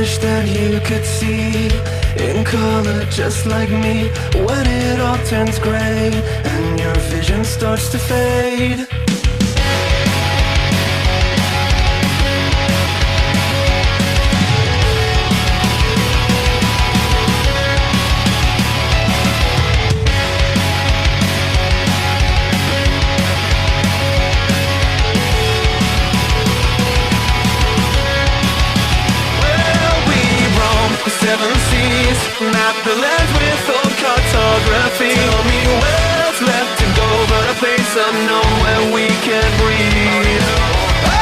wish that you could see in color just like me, when it all turns gray and your vision starts to fade. Seven seas, map the land with old cartography. Tell me where's left to go, but a place unknown where we can breathe. Oh,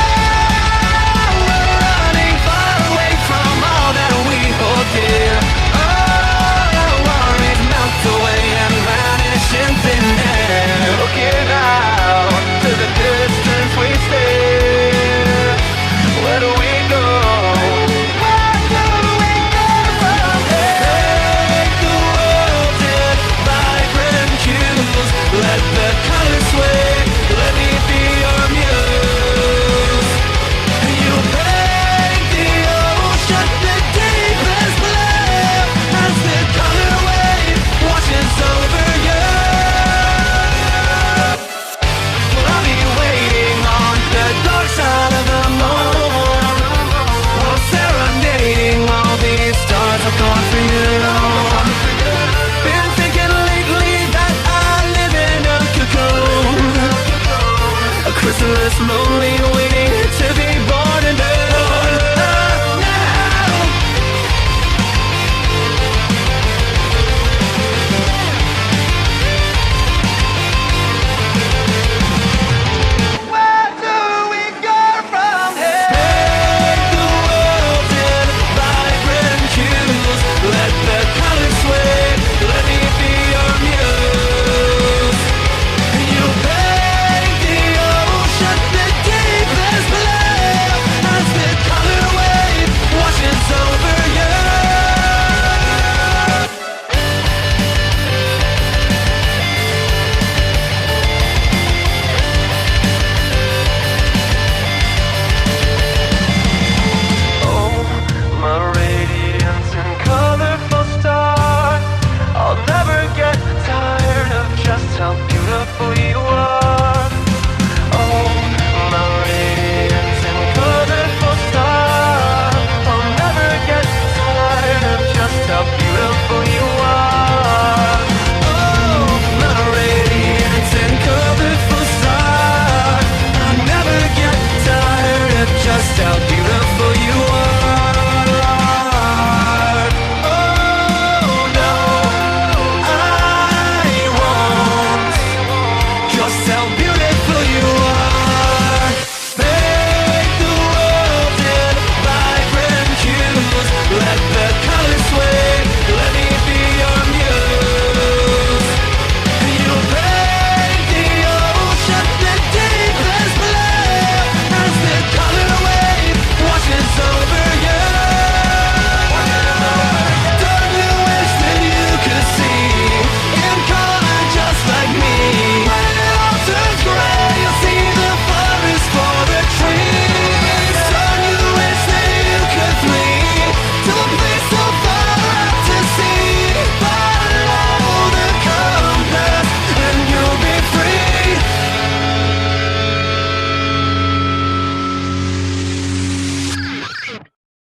we're running far away from all that we hold dear. Oh, our worries melt away and vanish in thin air. Looking out to the distance we stare. Where do we go? Let the colors sway, let me be your muse. You paint the ocean the deepest blue as the color wave washes over you. Well, I'll be waiting on the dark side of the moon, while serenading all these stars I've gone for you. Been thinking lately that I live in a cocoon, a chrysalis moon